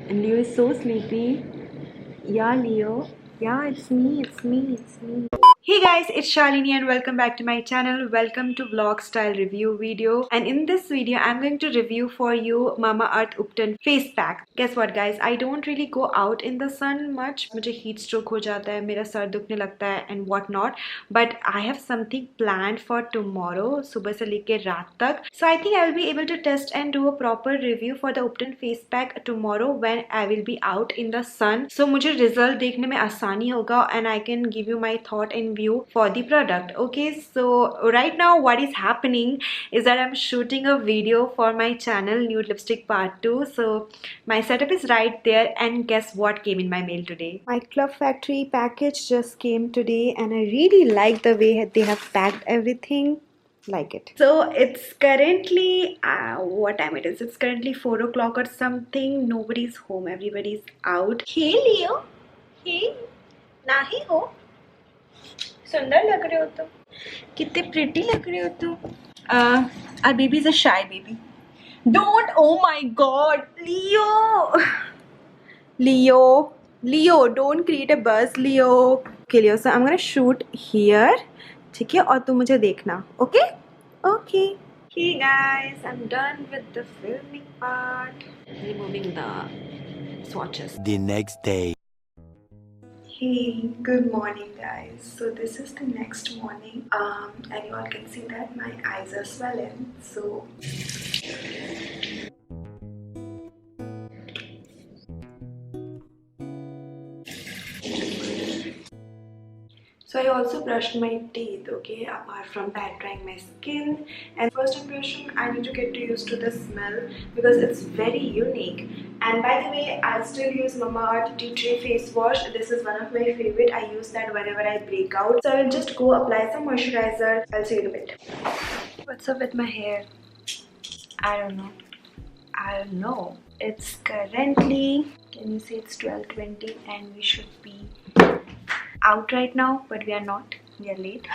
And Leo is so sleepy. Yeah, Leo. Yeah, it's me, it's me, it's me. Hey guys, it's Shalini and welcome back to my channel. Welcome to vlog style review video. And in this video, I'm going to review for you Mamaearth Ubtan face pack. Guess what guys, I don't really go out in the sun much. मुझे heat stroke हो जाता है, मेरा sir दुखने लगता है and what not. But I have something planned for tomorrow, सुबह से लेके रात तक. So I think I will be able to test and do a proper review for the Ubtan face pack tomorrow when I will be out in the sun. So मुझे result देखने में आसानी होगा and I can give you my thought and view for the product. Okay, so right now what is happening is that I'm shooting a video for my channel Nude Lipstick Part 2. So my setup is right there and guess what came in my mail today? My Club Factory package just came today and I really like the way they have packed everything. Like it. So it's currently what time it is? It's currently 4 o'clock or something. Nobody's home, everybody's out. Hey Leo, hey, nahi ho. सुंदर लग रहे हो तुम, कितने pretty लग रहे हो तुम. Our baby is a shy baby. Don't, oh my god, Leo, don't create a buzz, Leo. Okay, Leo, so I'm gonna shoot here. ठीक है, और तुम मुझे देखना, okay? Okay. Hey guys, I'm done with the filming part. Removing the swatches. The next day. Hey, good morning guys. So this is the next morning and you all can see that my eyes are swollen. So I also brushed my teeth, okay, apart from pat drying my skin. And first impression, I need to get used to the smell because it's very unique. And by the way, I still use Mamaearth Tea Tree face wash. This is one of my favorite. I use that whenever I break out. So I'll just go apply some moisturizer. I'll see you in a bit. What's up with my hair? I don't know. It's currently, can you see, it's 12:20 and we should be out right now, but we are not, we are late.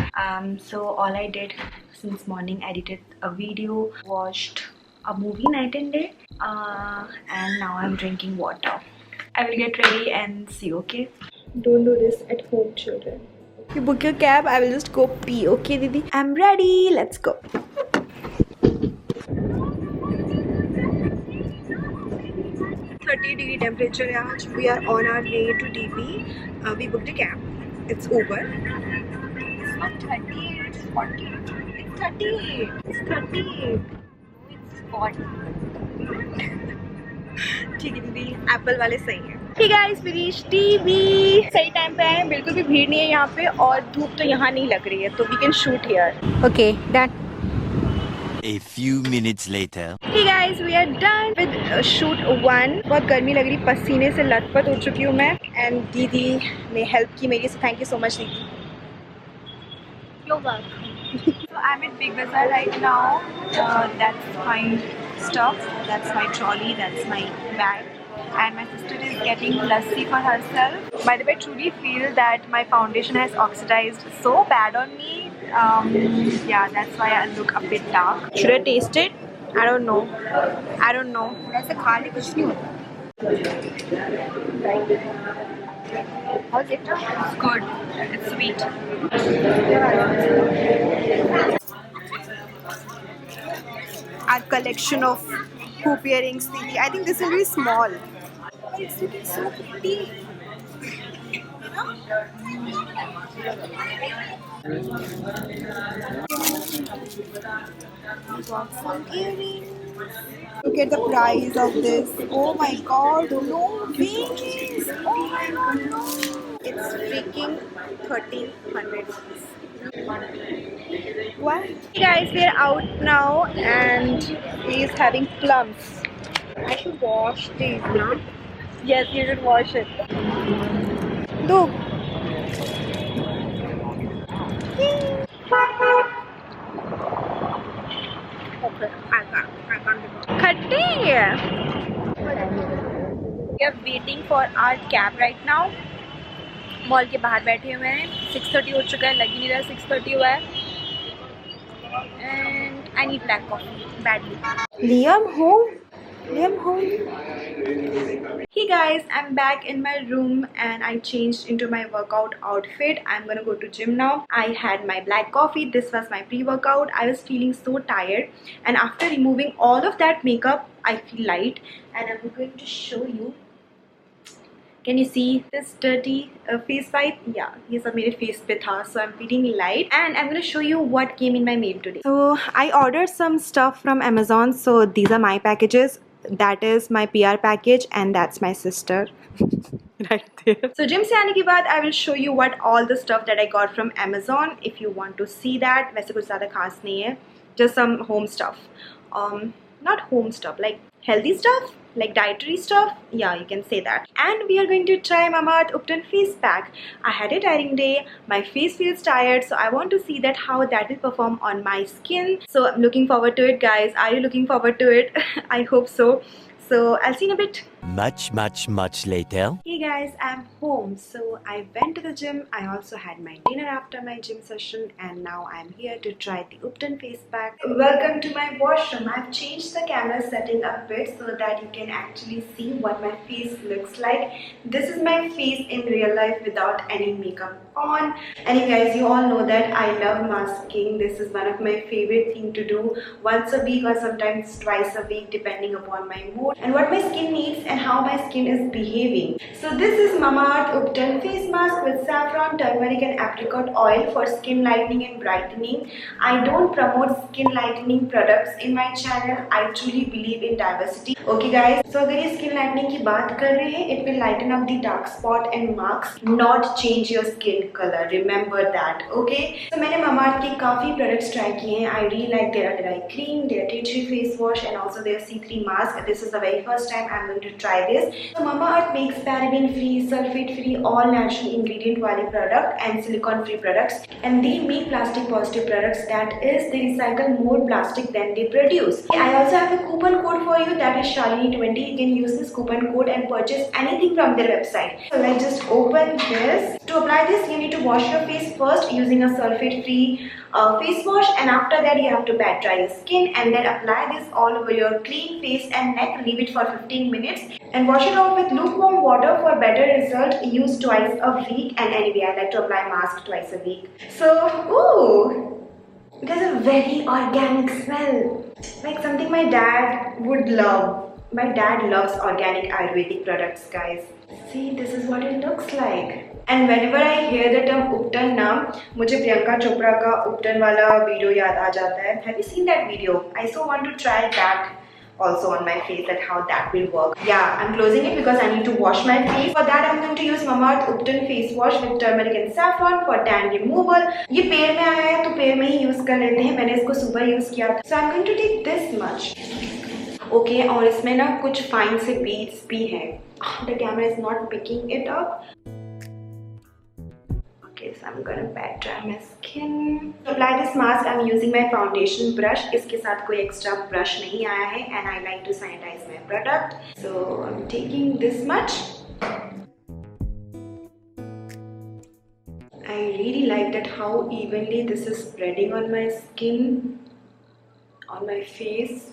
So all I did since morning, edited a video, watched a movie night and day, and now I'm drinking water. I will get ready and see, okay? Don't do this at home, children. You book your cab, I will just go pee, okay Didi? I'm ready, let's go. 30-degree temperature. We are on our way to DP. We booked a cab. It's Uber. It's not 38, it's 40. It's 38. It's 38. No, it's 40. ठीक है दीदी, Apple वाले सही हैं. Hey guys, we reached DP. सही time पे आए हैं, बिल्कुल भी भीड़ नहीं है यहाँ पे और धूप तो यहाँ नहीं लग रही है, तो we can shoot here. Okay, done. A few minutes later. Hey guys, we are done with shoot 1. बहुत गर्मी लग रही, पसीने से लथपथ हो चुकी हूँ मैं. And दीदी ने help की मेरी, so thank you so much दीदी. You're welcome. So I'm at Big Bazaar right now. That's my stuff. That's my trolley. That's my bag. And my sister is getting lassi for herself. By the way, I truly feel that my foundation has oxidized so bad on me. Yeah, that's why I look a bit dark. Should I taste it? I don't know. ऐसे खा ले कुछ नहीं होता. How's it? It's good. It's sweet. Our collection of hoop earrings, Didi. I think this will be small. It's looking so pretty. Got some earrings. Look at the price of this. Oh my god, no wings. Oh my god, no. It's freaking 1,300 rupees. What? Hey guys, we are out now and he is having plums. I should wash these, no? Yes, you should wash it. Look. Okay, I can't. Khatte. We are waiting for our cab right now. Mall के बाहर बैठे हुए हैं. 6:30 हो चुका है, लग ही नहीं रहा 6:30 हुआ है. And I need black coffee badly. Liam home. Hey Hey guys, I'm back in my room and I changed into my workout outfit. I'm gonna go to gym now. I had my black coffee. This was my pre-workout. I was feeling so tired, and after removing all of that makeup, I feel light, and I'm going to show you. Can you see this dirty face wipe? Yeah, ये सब मेरे face पे था, so I'm feeling light, and I'm gonna show you what came in my mail today. So I ordered some stuff from Amazon. So these are my packages. That is my PR package, and that's my sister right there. So gym से आने के बाद I will show you what all the stuff that I got from Amazon. If you want to see that, वैसे कुछ ज़्यादा खास नहीं है, just some home stuff. Not home stuff, like healthy stuff, like dietary stuff. Yeah, you can say that. And we are going to try Mamaearth Ubtan face pack. I had a tiring day. My face feels tired, so I want to see that how that will perform on my skin. So I'm looking forward to it, guys. Are you looking forward to it? I hope so. So I'll see you in a bit. Much later. Hey guys, I'm home. So I went to the gym. I also had my dinner after my gym session, and now I'm here to try the Ubtan face pack. Welcome to my washroom. I've changed the camera setting a bit so that you can actually see what my face looks like. This is my face in real life without any makeup on. And you guys, you all know that I love masking. This is one of my favorite things to do once a week or sometimes twice a week depending upon my mood and what my skin needs and how my skin is behaving. So this is Mamaearth Ubtan face mask with saffron, turmeric and apricot oil for skin lightening and brightening. I don't promote skin lightening products in my channel. I truly believe in diversity. Okay guys, so अगर ये skin lightening की बात कर रहे हैं, it will lighten up the dark spot and marks, not change your skin color. Remember that, okay? So मैंने Mamaearth के काफी products try किए हैं. I really like their dry cream, their tea tree face wash and also their C3 mask. This is the very first time I'm going to try this. So Mamaearth makes paraben free, sulfate free, all natural ingredient वाले product and silicone free products, and they make plastic positive products. That is, they recycle more plastic than they produce. I also have a coupon code for you, that is Shalini20. You can use this coupon code and purchase anything from their website. So let's just open this. To apply this, you need to wash your face first using a sulfate free face wash, and after that you have to pat dry your skin and then apply this all over your clean face and neck. Leave it for 15 minutes and wash it off with lukewarm water for better result. Use twice a week, and anyway I like to apply mask twice a week. So ooh, it has a very organic smell, like something my dad would love. My dad loves organic Ayurvedic products, guys. See, this is what it looks like. And whenever I hear the term Ubtan नाम, मुझे प्रियंका चोपड़ा का Ubtan वाला video याद आ जाता है. Have you seen that video? I so want to try that also on my face, that how that will work. Yeah, I'm closing it because I need to wash my face. For that I'm going to use Mamaearth Ubtan face wash with turmeric and saffron for tan removal. ये पैर में आया है तो पैर में ही use कर लेते हैं. मैंने इसको सुबह यूज किया था. So I'm going to take this much. Okay, और इसमें ना कुछ fine से beads भी हैं. The camera is not picking it up. Okay, so I'm gonna pat dry my skin. To apply this mask, I'm using my foundation brush. इसके साथ कोई extra brush नहीं आया है, and I like to sanitize my product. So I'm taking this much. I really like that how evenly this is spreading on my skin, on my face.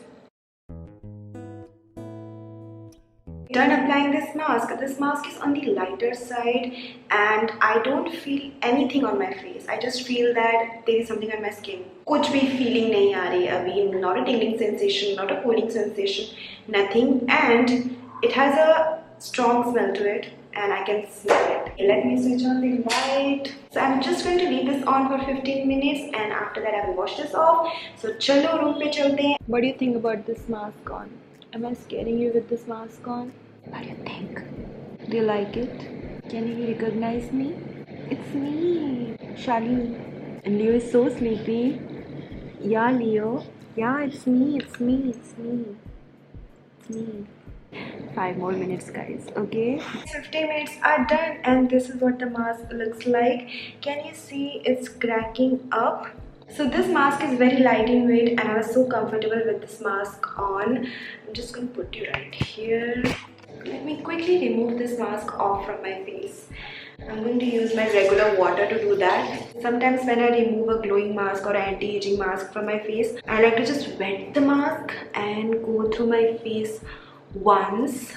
Done applying this mask. This mask is on the lighter side and I don't feel anything on my face. I just feel that there is something on my skin. कुछ भी feeling नहीं आ रही अभी. Not a tingling sensation, not a cooling sensation, nothing. And it has a strong smell to it and I can smell it. Let me switch on the light. So I'm just going to leave this on for 15 minutes and after that I will wash this off. So चलो room पे चलते हैं. What do you think about this mask on? Am I scaring you with this mask on? What do you think? Do you like it? Can you recognize me? It's me, Shalini. And Leo is so sleepy. Yeah, Leo. Yeah, it's me, it's me, it's me. It's me. 5 more minutes, guys, okay? 15 minutes are done and this is what the mask looks like. Can you see it's cracking up? So this mask is very light in weight and I was so comfortable with this mask on. I'm just going to put you right here. Let me quickly remove this mask off from my face. I'm going to use my regular water to do that. Sometimes when I remove a glowing mask or anti-aging mask from my face, I like to just wet the mask and go through my face once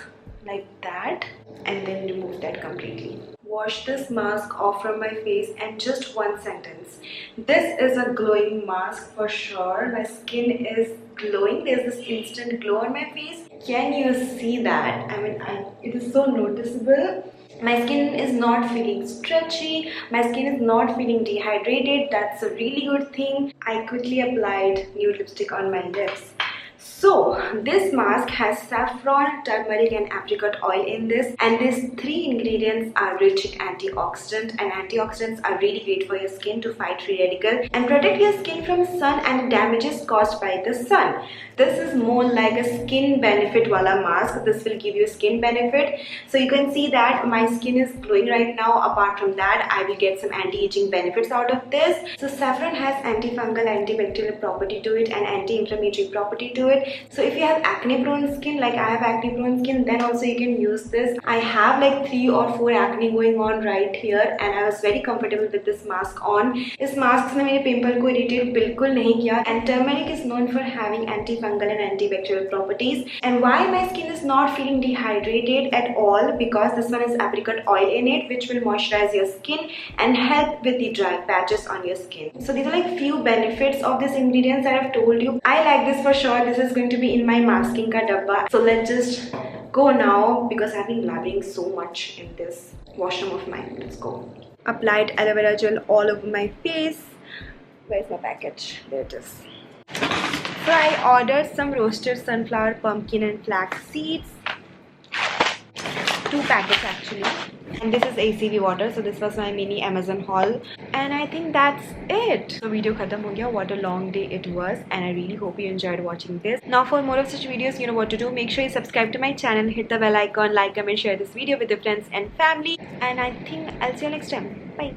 like that, and then remove that completely. Wash this mask off from my face, and just one sentence. This is a glowing mask for sure. My skin is glowing. There's this instant glow on my face. Can you see that? I mean, it is so noticeable. My skin is not feeling stretchy. My skin is not feeling dehydrated. That's a really good thing. I quickly applied nude lipstick on my lips. So this mask has saffron, turmeric and apricot oil in this, and these three ingredients are rich in antioxidant, and antioxidants are really great for your skin to fight free radical and protect your skin from sun and damages caused by the sun. This is more like a skin benefit wala mask. This will give you skin benefit. So you can see that my skin is glowing right now. Apart from that, I will get some anti-aging benefits out of this. So saffron has antifungal, antibacterial property to it and anti-inflammatory property to it. So if you have acne prone skin, like I have acne prone skin, then also you can use this. I have like 3 or 4 acne going on right here, and I was very comfortable with this mask on. This mask ने मेरे pimple को irritate बिल्कुल नहीं किया. And turmeric is known for having antifungal and antibacterial properties. And why my skin is not feeling dehydrated at all? Because this one has apricot oil in it, which will moisturize your skin and help with the dry patches on your skin. So these are like few benefits of these ingredients that I've told you. I like this for sure. This is going to be in my masking ka dabba. So let's just go now, because I've been blabbering so much in this washroom of mine. Let's go. Applied aloe vera gel all over my face. Where's my package? There it is. So I ordered some roasted sunflower, pumpkin and flax seeds. 2 packets actually. And this is ACV water. So this was my mini Amazon haul. And I think that's it. So video khatam ho gaya. What a long day it was. And I really hope you enjoyed watching this. Now for more of such videos, you know what to do. Make sure you subscribe to my channel. Hit the bell icon. Like, comment, share this video with your friends and family. And I think I'll see you next time. Bye.